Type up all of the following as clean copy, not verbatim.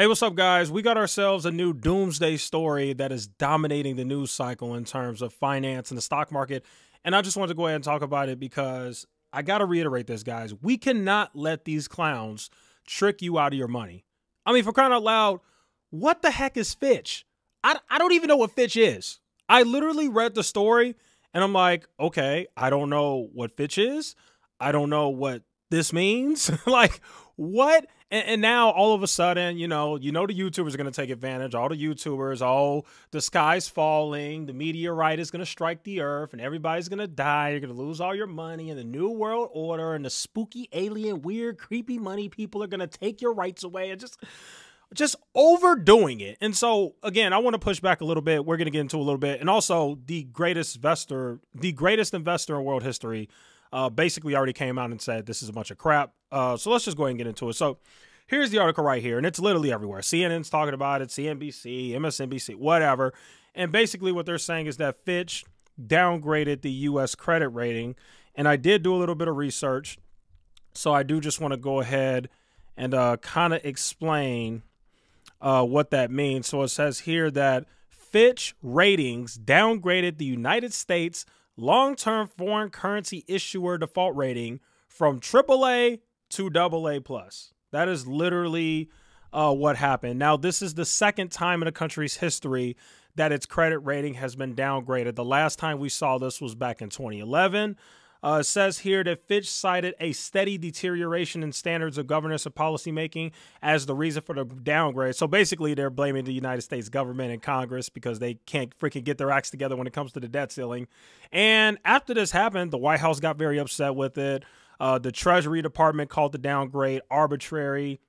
Hey, what's up, guys? We got ourselves a new doomsday story that is dominating the news cycle in terms of finance and the stock market. And I just wanted to go ahead and talk about it because I got to reiterate this, guys. We cannot let these clowns trick you out of your money. I mean, for crying out loud, what the heck is Fitch? I don't even know what Fitch is. I literally read the story and I'm like, okay, I don't know what Fitch is. I don't know what this means. Like, what? And now all of a sudden, the YouTubers are going to take advantage. All the YouTubers, the sky's falling. The meteorite is going to strike the earth and everybody's going to die. You're going to lose all your money and the new world order and the spooky alien, weird, creepy money people are going to take your rights away and just overdoing it. And so, again, I want to push back a little bit. We're going to get into a little bit. And also the greatest investor in world history basically already came out and said this is a bunch of crap. So let's just go ahead and get into it. So here's the article right here, and it's literally everywhere. CNN's talking about it, CNBC, MSNBC, whatever. And basically what they're saying is that Fitch downgraded the U.S. credit rating. And I did do a little bit of research, so I do just want to go ahead and kind of explain what that means. So it says here that Fitch Ratings downgraded the United States long-term foreign currency issuer default rating from AAA to AA+. That is literally what happened. Now, this is the second time in the country's history that its credit rating has been downgraded. The last time we saw this was back in 2011. It says here that Fitch cited a steady deterioration in standards of governance and policymaking as the reason for the downgrade. So basically, they're blaming the United States government and Congress because they can't freaking get their acts together when it comes to the debt ceiling. And after this happened, the White House got very upset with it. The Treasury Department called the downgrade arbitrary.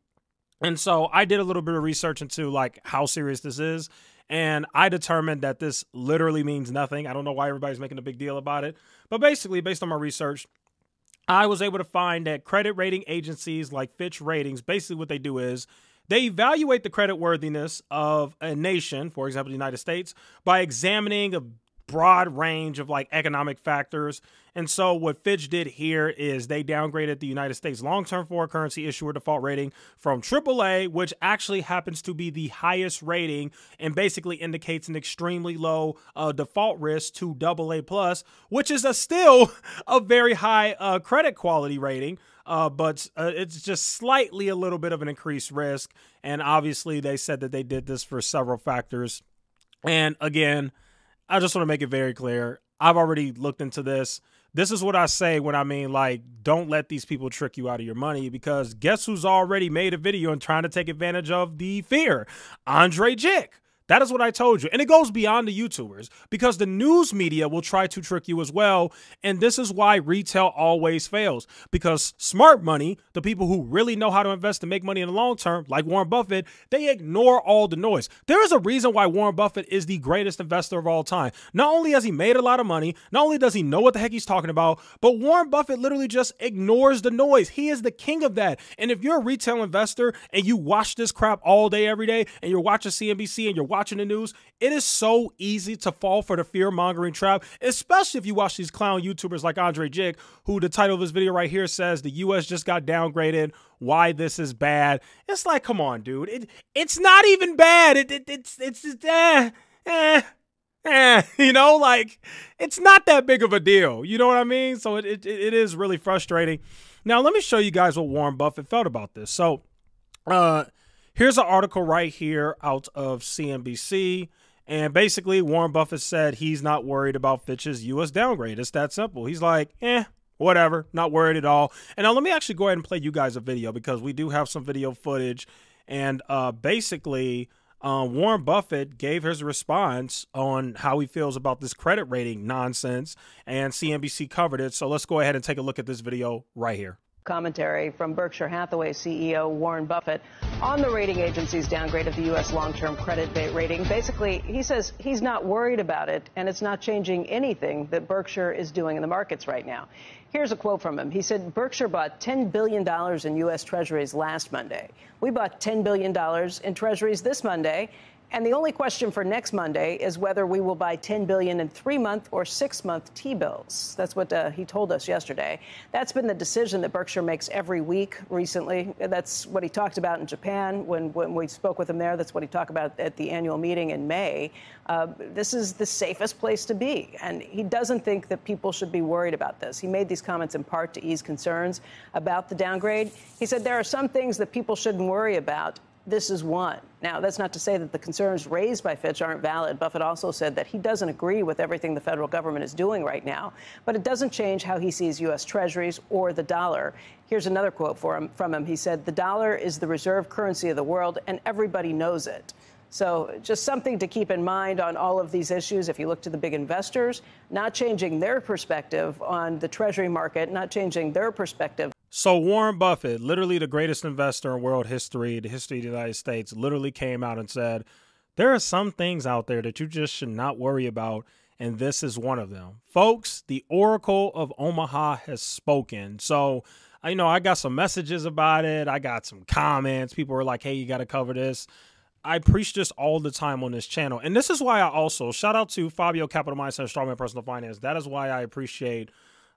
And so I did a little bit of research into like how serious this is. And I determined that this literally means nothing. I don't know why everybody's making a big deal about it. But basically, based on my research, I was able to find that credit rating agencies like Fitch Ratings, basically what they do is they evaluate the credit worthiness of a nation, for example, the United States, by examining a broad range of like economic factors. And so what Fitch did here is they downgraded the United States long-term foreign currency issuer default rating from AAA, which actually happens to be the highest rating and basically indicates an extremely low default risk, to AA+, which is still a very high credit quality rating. But it's just slightly a little bit of an increased risk. And obviously they said that they did this for several factors. And again, I just want to make it very clear. I've already looked into this. This is what I say when I mean, like, don't let these people trick you out of your money, because guess who's already made a video and trying to take advantage of the fear? Andre Jick. That is what I told you. And it goes beyond the YouTubers, because the news media will try to trick you as well. And this is why retail always fails, because smart money, the people who really know how to invest and make money in the long term, like Warren Buffett, they ignore all the noise. There is a reason why Warren Buffett is the greatest investor of all time. Not only has he made a lot of money, not only does he know what the heck he's talking about, but Warren Buffett literally just ignores the noise. He is the king of that. And if you're a retail investor and you watch this crap all day, every day, and you're watching CNBC and you're watching the news, it is so easy to fall for the fear-mongering trap, especially if you watch these clown YouTubers like Andre Jick, who the title of his video right here says the U.S. just got downgraded, why this is bad. It's like, come on, dude. It's not even bad. Like, it's not that big of a deal. You know what I mean? So it is really frustrating. Now, let me show you guys what Warren Buffett felt about this. So, here's an article right here out of CNBC. And basically, Warren Buffett said he's not worried about Fitch's U.S. downgrade. It's that simple. He's like, whatever, not worried at all. And now let me actually go ahead and play you guys a video, because we do have some video footage. And basically, Warren Buffett gave his response on how he feels about this credit rating nonsense. And CNBC covered it. So let's go ahead and take a look at this video right here. Commentary from Berkshire Hathaway CEO Warren Buffett on the rating agency's downgrade of the U.S. long-term credit rating. Basically, he says he's not worried about it, and it's not changing anything that Berkshire is doing in the markets right now. Here's a quote from him. He said, Berkshire bought $10 billion in U.S. Treasuries last Monday. We bought $10 billion in Treasuries this Monday, And the only question for next Monday is whether we will buy $10 billion in 3-month or 6-month T-bills. That's what he told us yesterday. That's been the decision that Berkshire makes every week recently. That's what he talked about in Japan when we spoke with him there. That's what he talked about at the annual meeting in May. This is the safest place to be. And he doesn't think that people should be worried about this. He made these comments in part to ease concerns about the downgrade. He said there are some things that people shouldn't worry about. This is one. Now, that's not to say that the concerns raised by Fitch aren't valid. Buffett also said that he doesn't agree with everything the federal government is doing right now, but it doesn't change how he sees U.S. Treasuries or the dollar. Here's another quote from him. He said, "The dollar is the reserve currency of the world, and everybody knows it." So just something to keep in mind on all of these issues. If you look to the big investors, not changing their perspective on the Treasury market, not changing their perspective. So Warren Buffett, literally the greatest investor in world history, the history of the United States, literally came out and said, there are some things out there that you just should not worry about, and this is one of them. Folks, the Oracle of Omaha has spoken. So, I got some messages about it. I got some comments. People were like, hey, you got to cover this. I preach this all the time on this channel. And this is why I also, shout out to Fabio Capital Mindset, Strawman Personal Finance. That is why I appreciate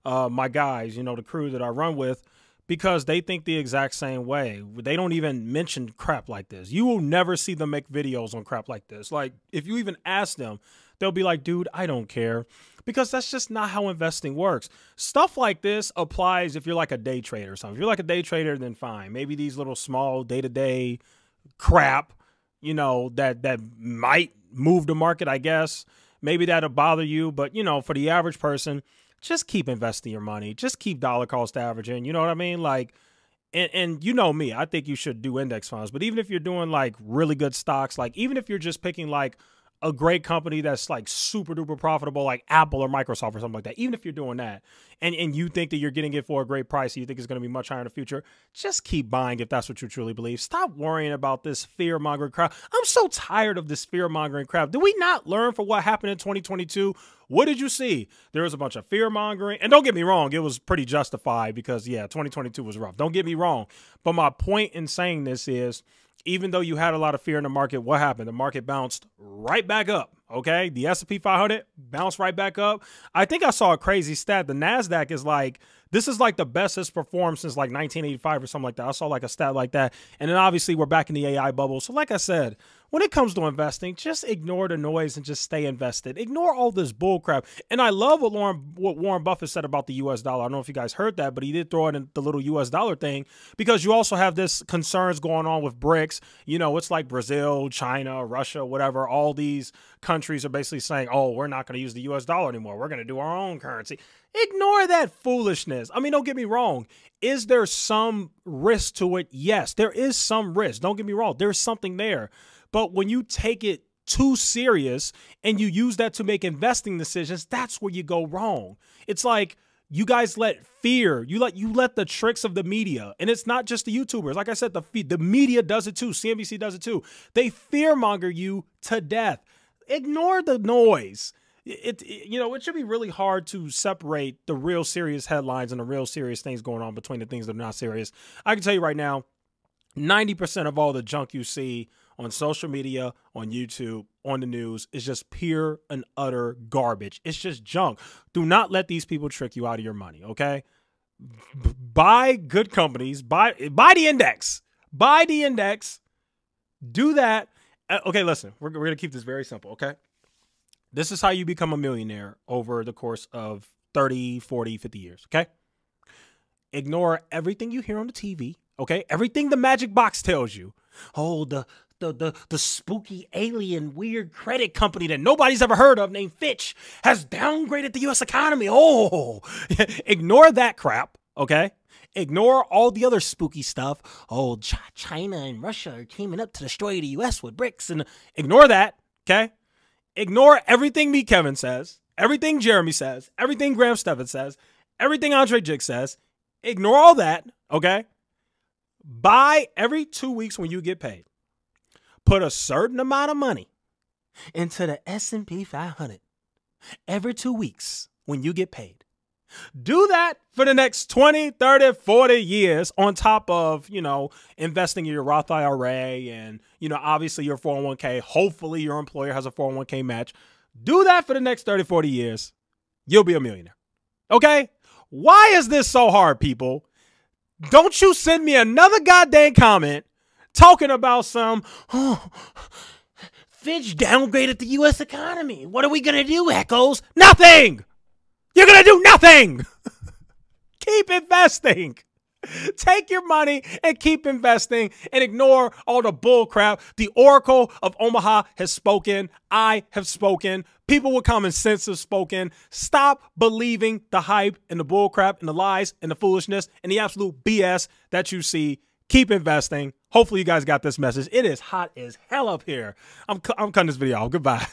my guys, the crew that I run with, because they think the exact same way. They don't even mention crap like this. You will never see them make videos on crap like this. Like, if you even ask them, they'll be like, dude, I don't care. Because that's just not how investing works. Stuff like this applies if you're like a day trader or something. If you're like a day trader, then fine. Maybe these little small day-to-day crap, that might move the market, I guess. Maybe that'll bother you. But, for the average person, just keep investing your money. Just keep dollar cost averaging. You know what I mean? Like, and you know me, I think you should do index funds. But even if you're doing like really good stocks, like even if you're just picking like a great company that's like super duper profitable, like Apple or Microsoft or something like that, even if you're doing that and you think that you're getting it for a great price, and you think it's going to be much higher in the future, just keep buying if that's what you truly believe. Stop worrying about this fear-mongering crap. I'm so tired of this fear-mongering crap. Did we not learn from what happened in 2022? What did you see? There was a bunch of fear-mongering. And don't get me wrong, it was pretty justified because, yeah, 2022 was rough. Don't get me wrong. But my point in saying this is, even though you had a lot of fear in the market, what happened? The market bounced right back up, okay? The S&P 500 bounced right back up. I think I saw a crazy stat. The NASDAQ is like, this is like the best it's performed since like 1985 or something like that. I saw like a stat like that. And then obviously we're back in the AI bubble. So like I said, when it comes to investing, just ignore the noise and just stay invested. Ignore all this bull crap. And I love what Warren Buffett said about the U.S. dollar. I don't know if you guys heard that, but he did throw in the little U.S. dollar thing, because you also have this concerns going on with BRICS. It's like Brazil, China, Russia, whatever. All these countries are basically saying, oh, we're not going to use the U.S. dollar anymore. We're going to do our own currency. Ignore that foolishness. I mean, don't get me wrong. Is there some risk to it? Yes, there is some risk. Don't get me wrong. There's something there. But when you take it too serious and you use that to make investing decisions, that's where you go wrong. It's like you guys let fear, you let the tricks of the media, and it's not just the YouTubers. Like I said, the media does it too. CNBC does it too. They fearmonger you to death. Ignore the noise. It should be really hard to separate the real serious headlines and the real serious things going on between the things that are not serious. I can tell you right now, 90% of all the junk you see on social media, on YouTube, on the news is just pure and utter garbage. It's just junk. Do not let these people trick you out of your money, okay? Buy good companies. Buy the index. Buy the index. Do that. Okay, listen. We're going to keep this very simple, okay? This is how you become a millionaire over the course of 30, 40, 50 years, okay? Ignore everything you hear on the TV, okay? Everything the magic box tells you. Oh, the spooky alien weird credit company that nobody's ever heard of named Fitch has downgraded the U.S. economy. Oh, ignore that crap, okay? Ignore all the other spooky stuff. Oh, China and Russia are teaming up to destroy the U.S. with BRICS. And ignore that, okay? Ignore everything me, Kevin says, everything Jeremy says, everything Graham Stephan says, everything Andre Jig says. Ignore all that, okay? Buy every 2 weeks when you get paid. Put a certain amount of money into the S&P 500 every 2 weeks when you get paid. Do that for the next 20, 30, 40 years on top of, investing in your Roth IRA and, obviously your 401k. Hopefully your employer has a 401k match. Do that for the next 30, 40 years. You'll be a millionaire. Okay? Why is this so hard, people? Don't you send me another goddamn comment talking about Fitch downgraded the U.S. economy. What are we going to do, Echoes? Nothing! You're going to do nothing! Keep investing. Take your money and keep investing and ignore all the bull crap. The Oracle of Omaha has spoken. I have spoken. People with common sense have spoken. Stop believing the hype and the bull crap and the lies and the foolishness and the absolute BS that you see. Keep investing. Hopefully you guys got this message. It is hot as hell up here. I'm cutting this video off. Goodbye.